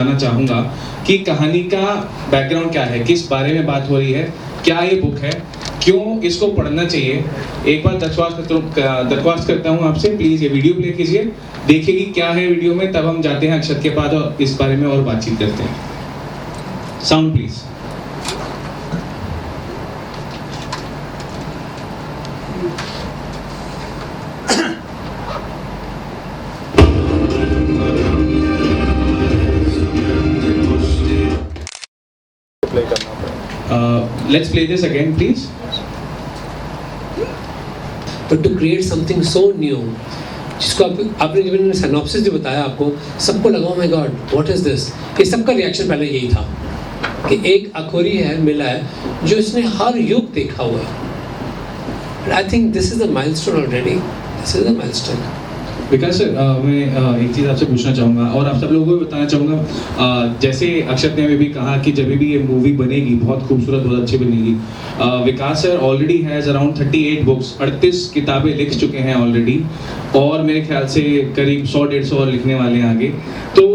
जानना चाहूँगा कि कहानी का बैकग्राउंड क्या है, किस बारे में बात हो रही है, क्या ये बुक है, क्यों इसको पढ़ना चाहिए। एक बार दरख्वास्त करता हूँ आपसे, प्लीज़ ये वीडियो प्ले कीजिए, देखिए कि क्या है वीडियो में, तब हम जाते हैं अक्षत के पास और इस बारे में और बातचीत करते हैं। Sound please. Let's play this again, please. But to create something so new, जिसको आपने जब मैंने सिनॉप्सिस जो बताया आपको, सबको लगा oh my God, what is this? ये सबका रिएक्शन पहले यही था कि एक अखोरी है मिला है जो इसने हर युग देखा हुआ है। I think this is a milestone already. This is a milestone. Vikas sir, मैं एक चीज़ आपसे पूछना चाहूँगा और आप सब लोगों को भी बताना चाहूँगा, जैसे अक्षत ने भी कहा कि जब भी ये मूवी बनेगी बहुत खूबसूरत, बहुत अच्छी बनेगी। Vikas sir already has around 38 books, 38 किताबें लिख चुके हैं ऑलरेडी, और मेरे ख्याल से करीब 100-150 और लिखने वाले हैं आगे। तो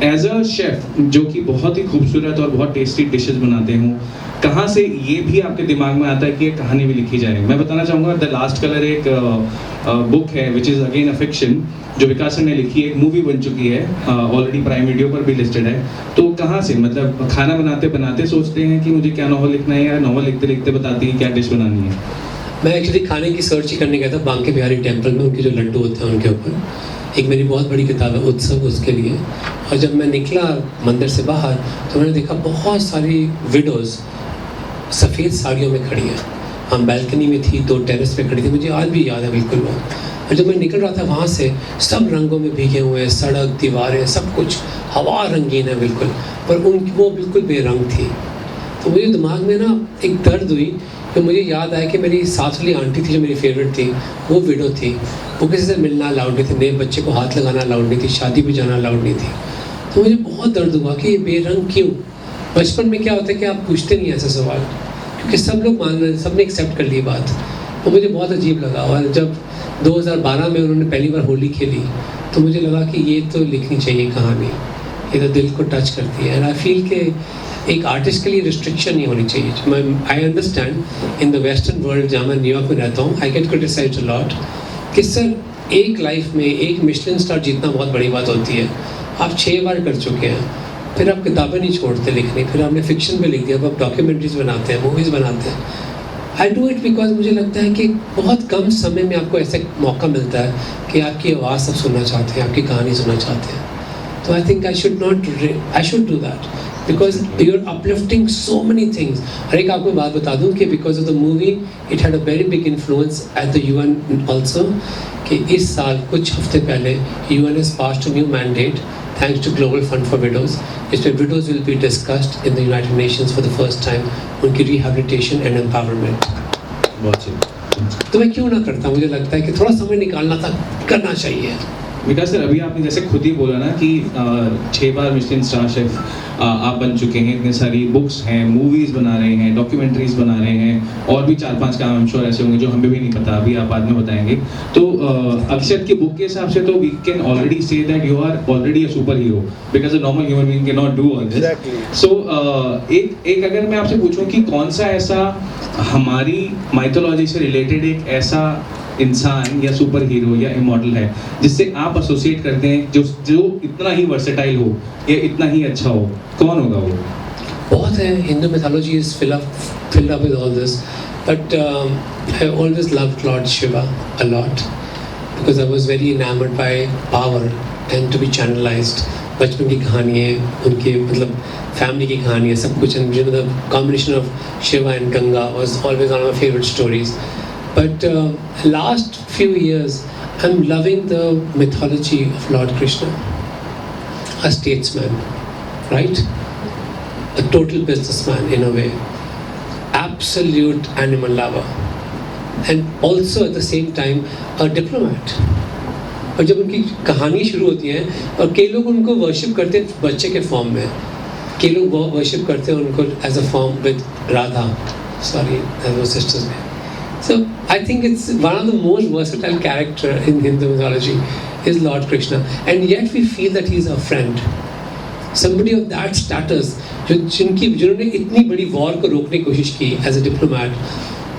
एज अ शेफ़ जो कि बहुत ही खूबसूरत और बहुत टेस्टी डिशेस बनाते हों, कहाँ से ये भी आपके दिमाग में आता है कि ये कहानी भी लिखी जाए? मैं बताना चाहूँगा द लास्ट कलर एक बुक है which is again a fiction, जो विकास ने लिखी है, एक मूवी बन चुकी है, ऑलरेडी प्राइम वीडियो पर भी लिस्टेड है। तो कहाँ से, मतलब खाना बनाते बनाते सोचते हैं कि मुझे क्या नॉवल लिखना है, या नॉवल लिखते लिखते बताती हैं क्या डिश बनानी है? मैं एक्चुअली खाने की सर्च ही करने गया था बांके बिहारी टेम्पल में, उनके जो लड्डू होते हैं उनके ऊपर एक मेरी बहुत बड़ी किताब है उत्सव, उसके लिए। और जब मैं निकला मंदिर से बाहर तो मैंने देखा बहुत सारी विडोज़ सफ़ेद साड़ियों में खड़ी हैं। हम बैल्कनी में थी, 2 टेरेस पे खड़ी थी, मुझे आज भी याद है बिल्कुल वो। और जब मैं निकल रहा था वहाँ से, सब रंगों में भीगे हुए हैं, सड़क, दीवारें, सब कुछ, हवा रंगीन है बिल्कुल, पर उनकी वो बिल्कुल बेरंग थी। तो मुझे दिमाग में ना एक दर्द हुई कि मुझे याद आया कि मेरी साथ वाली आंटी थी जो मेरी फेवरेट थी, वो विडो थी, वो किसी से मिलना अलाउड नहीं थी, नए बच्चे को हाथ लगाना अलाउड नहीं थी, शादी में जाना अलाउड नहीं थी। तो मुझे बहुत दर्द हुआ कि ये बेरंग क्यों। बचपन में क्या होता है कि आप पूछते नहीं ऐसे सवाल, क्योंकि सब लोग मान रहे, सब ने एक्सेप्ट कर ली बात। तो मुझे बहुत अजीब लगा। और जब 2012 में उन्होंने पहली बार होली खेली तो मुझे लगा कि ये तो लिखनी चाहिए कहानी, ये तो दिल को टच करती है। एंड आई फील कि एक आर्टिस्ट के लिए रिस्ट्रिक्शन नहीं होनी चाहिए। I understand in the western world, जहाँ मैं न्यूयॉर्क में रहता हूँ, I get criticised a lot कि सर एक लाइफ में एक मिशेलिन स्टार जीतना बहुत बड़ी बात होती है, आप 6 बार कर चुके हैं, फिर आप किताबें नहीं छोड़ते लिखने, फिर आपने फिक्शन पे लिख दिया, अब आप डॉक्यूमेंट्रीज बनाते हैं, मूवीज़ बनाते हैं। आई डू इट बिकॉज मुझे लगता है कि बहुत कम समय में आपको ऐसा मौका मिलता है कि आपकी आवाज़ सब सुनना चाहते हैं, आपकी कहानी सुनना चाहते हैं। तो I think I should do that because you are uplifting so many things. और एक आपको बात बता दूँ कि because of the movie it had a very big influence at the UN also, कि इस साल कुछ हफ्ते पहले UN has passed a new mandate thanks to Global Fund for Widows, इसमें widows will be discussed in the United Nations for the first time, उनकी rehabilitation and empowerment। बहुत सही। तो मैं क्यों ना करता, मुझे लगता है कि थोड़ा समय निकालना था, करना चाहिए। विकास सर, अभी आपने जैसे खुद ही बोला ना कि 6 बार मिशेलिन स्टार शेफ आप बन चुके हैं, इतने सारी बुक्स हैं, मूवीज़ बना रहे हैं, डॉक्यूमेंट्रीज बना रहे हैं, और भी 4-5 काम हम श्योर ऐसे होंगे जो हमें भी नहीं पता, अभी आप बाद में बताएंगे। तो अक्षत की बुक के हिसाब से तो we can already say that you are already a super hero, because a normal human being can not do all this. So एक अगर मैं आपसे पूछूं कि कौन सा ऐसा हमारी माइथोलॉजी से रिलेटेड एक ऐसा इंसान या सुपर हीरो या इमॉर्टल है जिससे आप एसोसिएट करते हैं, जो इतना ही वर्सेटाइल हो या इतना ही अच्छा हो, कौन होगा वो? बहुत है, Hindu mythology is filled up with all this, but I always loved Lord Shiva a lot because I was very enamored by power and to be channelized. बचपन की कहानी है, उनके मतलब फैमिली की कहानी है, सब कुछ, and the combination of Shiva and Ganga was always one of my favorite stories. But last few years, I'm loving the mythology of Lord Krishna, a statesman, right? A total businessman in a way, absolute animal lover, and also at the same time a diplomat. और जब उनकी कहानी शुरू होती है, और कई लोग उनको वर्शिप करते हैं बच्चे के फॉर्म में, कई लोग वर्शिप करते हैं उनको as a form with Radha, sorry वो सिस्टर्स में। So I think it's one of the most versatile character in Hindu mythology is Lord Krishna, and yet we feel that he's a friend. somebody of that status, जिन्होंने इतनी बड़ी war को रोकने की कोशिश की as a diplomat,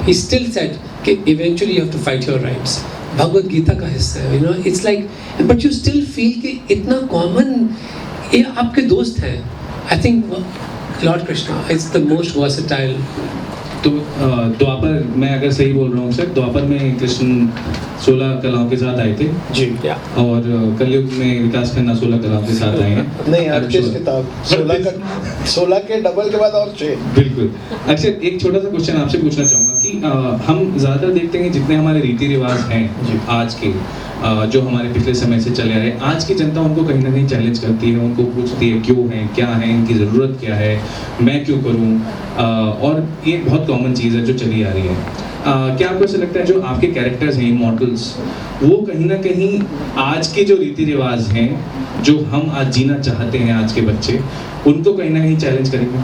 he still said कि eventually you have to fight your rights. Bhagavad Gita का हिस्सा है, you know, it's like, but you still feel कि इतना common, ये आपके दोस्त हैं. I think Lord Krishna is the most versatile. तो द्वापर, मैं अगर सही बोल रहा हूँ सर, द्वापर में कृष्ण 16 कलाओं के साथ आए थे जी, और कलयुग में विकास खन्ना 16 कलाओं के साथ आए हैं. नहीं आपकी किताब 16 के डबल के बाद और 6. बिल्कुल. अक्षर, एक छोटा सा क्वेश्चन आपसे पूछना चाहूँगा कि हम ज़्यादातर देखते हैं जितने हमारे रीति रिवाज हैं आज के, जो हमारे पिछले समय से चले आ रहे हैं, आज की जनता उनको कहीं ना कहीं चैलेंज करती है, उनको पूछती है क्यों है, क्या है, इनकी ज़रूरत क्या है, मैं क्यों करूँ, और ये बहुत कॉमन चीज़ है जो चली आ रही है. क्या आपको ऐसा लगता है जो आपके कैरेक्टर्स हैं, इमॉर्टल्स, वो कहीं ना कहीं आज के जो रीति रिवाज हैं जो हम आज जीना चाहते हैं आज के बच्चे, उनको कहीं ना कहीं चैलेंज करेंगे?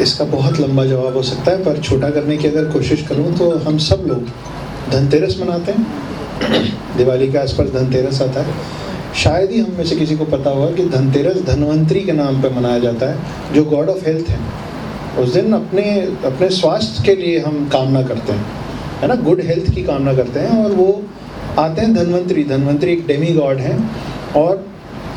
इसका बहुत लंबा जवाब हो सकता है, पर छोटा करने की अगर कोशिश करूं तो हम सब लोग धनतेरस मनाते हैं. दिवाली के आसपास धनतेरस आता है. शायद ही हम में से किसी को पता होगा कि धनतेरस धन्वंतरी के नाम पर मनाया जाता है, जो गॉड ऑफ हेल्थ है. उस दिन अपने स्वास्थ्य के लिए हम कामना करते हैं, है ना, गुड हेल्थ की कामना करते हैं, और वो आते हैं धन्वंतरी एक डेमी गॉड हैं, और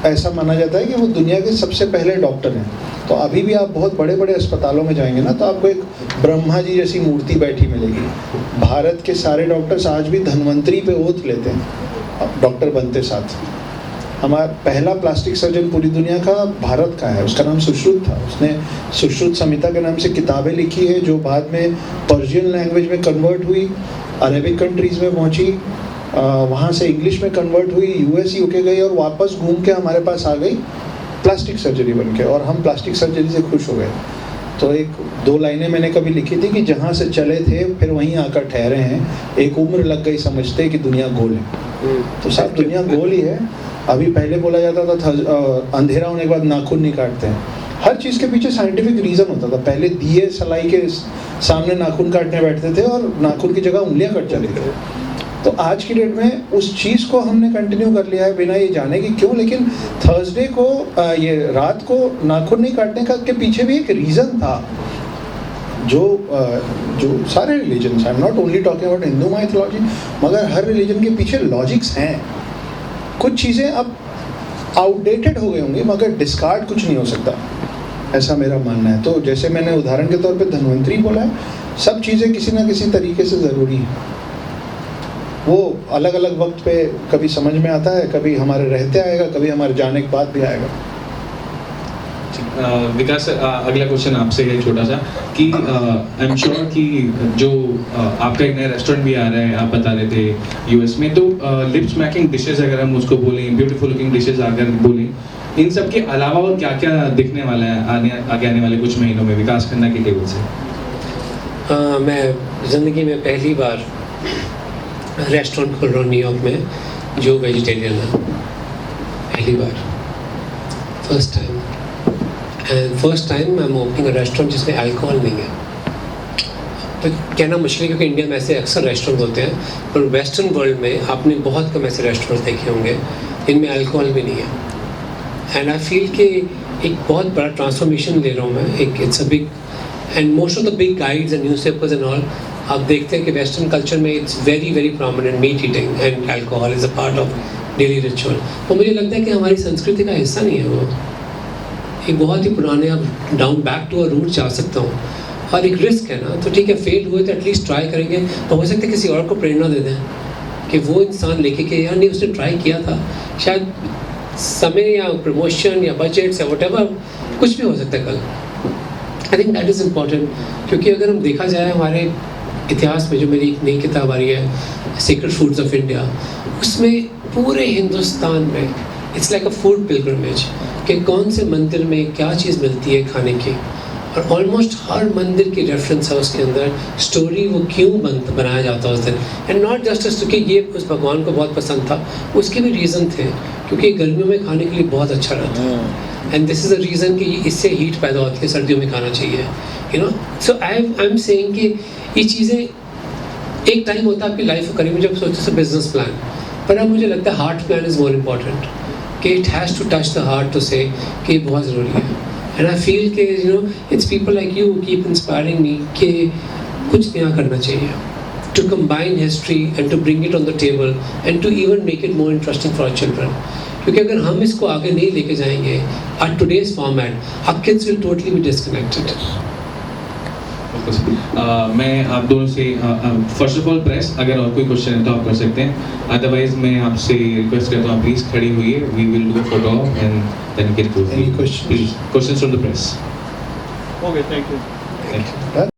ऐसा माना जाता है कि वो दुनिया के सबसे पहले डॉक्टर हैं. तो अभी भी आप बहुत बड़े बड़े अस्पतालों में जाएंगे ना, तो आपको एक ब्रह्मा जी जैसी मूर्ति बैठी मिलेगी. भारत के सारे डॉक्टर्स आज भी धन्वंतरी पे ओथ लेते हैं डॉक्टर बनते साथ. हमारा पहला प्लास्टिक सर्जन पूरी दुनिया का भारत का है, उसका नाम सुश्रुत था. उसने सुश्रुत संहिता के नाम से किताबें लिखी है, जो बाद में पर्शियन लैंग्वेज में कन्वर्ट हुई, अरेबिक कंट्रीज़ में पहुंची, वहाँ से इंग्लिश में कन्वर्ट हुई, US UK गई, और वापस घूम के हमारे पास आ गई प्लास्टिक सर्जरी बन के, और हम प्लास्टिक सर्जरी से खुश हो गए. तो 1-2 लाइनें मैंने कभी लिखी थी कि जहाँ से चले थे फिर वहीं आकर ठहरे हैं, एक उम्र लग गई समझते कि दुनिया गोल है. तो साहब दुनिया गोल ही है. अभी पहले बोला जाता था अंधेरा होने के बाद नाखून नहीं काटते हैं. हर चीज़ के पीछे साइंटिफिक रीज़न होता था. पहले दिए सलाई के सामने नाखून काटने बैठते थे और नाखून की जगह उंगलियां कट जाती थी. तो आज की डेट में उस चीज़ को हमने कंटिन्यू कर लिया है बिना ये जाने कि क्यों. लेकिन थर्सडे को ये रात को नाखून नहीं काटने का के पीछे भी एक रीज़न था. जो सारे religions, I am not only talking about Hindu mythology, मगर हर रिलीजन के पीछे लॉजिक्स हैं. कुछ चीज़ें अब आउटडेटेड हो गई होंगी, मगर डिस्कार्ड कुछ नहीं हो सकता, ऐसा मेरा मानना है. तो जैसे मैंने उदाहरण के तौर पे धन्वंतरी बोला है, सब चीज़ें किसी ना किसी तरीके से ज़रूरी हैं. वो अलग अलग वक्त पे कभी समझ में आता है, कभी हमारे रहते आएगा, कभी हमारे जाने के बाद भी आएगा. विकास, अगला क्वेश्चन आपसे है छोटा सा कि आई एम श्योर कि जो आपका एक नया रेस्टोरेंट भी आ रहा है, आप बता रहे थे US में, तो लिप स्मैकिंग डिशेस अगर हम उसको बोलें, ब्यूटीफुल लुकिंग डिशेस अगर बोलें, इन सब के अलावा और क्या क्या दिखने वाला है आगे आने वाले कुछ महीनों में विकास खन्ना की टेबल से? मैं ज़िंदगी में पहली बार रेस्टोरेंट खोल रहा हूँ न्यूयॉर्क में, जो वेजिटेरियन है. पहली बार, first time. And first time I am opening a restaurant जिसमें अल्कोहल नहीं है. तो कहना मुश्किल है क्योंकि इंडिया में ऐसे अक्सर रेस्टोरेंट होते हैं, पर वेस्टर्न वर्ल्ड में आपने बहुत कम ऐसे रेस्टोरेंट देखे होंगे जिनमें अल्कोहल भी नहीं है. एंड आई फील कि एक बहुत बड़ा ट्रांसफॉर्मेशन ले रहा हूँ मैं. एक it's a big, and most of the big guides and newspapers and all, आप देखते हैं कि वेस्टर्न कल्चर में it's very very prominent, meat eating and alcohol is a part of daily ritual. तो मुझे लगता है कि हमारी संस्कृति का हिस्सा नहीं है वो. एक बहुत ही पुराने, अब down back to a root जा सकता हूँ. और एक रिस्क है ना, तो ठीक है, फेल हुए तो एटलीस्ट ट्राई करेंगे. तो हो सकता है किसी और को प्रेरणा दे दें कि वो इंसान लेके कि यार नहीं, उसने ट्राई किया था, शायद समय या प्रमोशन या बजट्स या व्हाटएवर कुछ भी हो सकता है कल. I think that is important. क्योंकि अगर हम देखा जाए हमारे इतिहास में, जो मेरी एक नई किताब आ रही है सीक्रेट फूड्स ऑफ इंडिया, उसमें पूरे हिंदुस्तान में it's like a food pilgrimage कि कौन से मंदिर में क्या चीज़ मिलती है खाने की, और ऑलमोस्ट हर मंदिर की रेफरेंस है उसके अंदर, स्टोरी वो क्यों बनाया जाता है उस दिन. एंड नॉट जस्ट क्योंकि ये उस भगवान को बहुत पसंद था, उसके भी रीज़न थे क्योंकि गर्मियों में खाने के लिए बहुत अच्छा रहता है. And this is a reason कि इससे हीट पैदा होती है, सर्दियों में खाना चाहिए, you know. So I am saying कि ये चीज़ें एक टाइम होता है आपकी लाइफ का करीब जब सोचते से बिजनेस प्लान, पर अब मुझे लगता है heart plan is more important. कि it has to touch the heart to say कि ये बहुत ज़रूरी है. एंड आई फील कि you know it's people like you keep inspiring me कि कुछ नया करना चाहिए. To combine history and to bring it on the table and to even make it more interesting for our children. क्योंकि अगर हम इसको आगे नहीं लेके जाएंगे at today's format, our kids will totally be disconnected. मैं आप दोनों से फर्स्ट ऑफ ऑल प्रेस अगर और कोई क्वेश्चन है तो आप कर सकते हैं, अदरवाइज मैं आपसे रिक्वेस्ट करता हूँ प्लीज खड़ी होइए, we will do a photo and then get to Any questions? Please questions from the press. Okay, thank you. Thank you.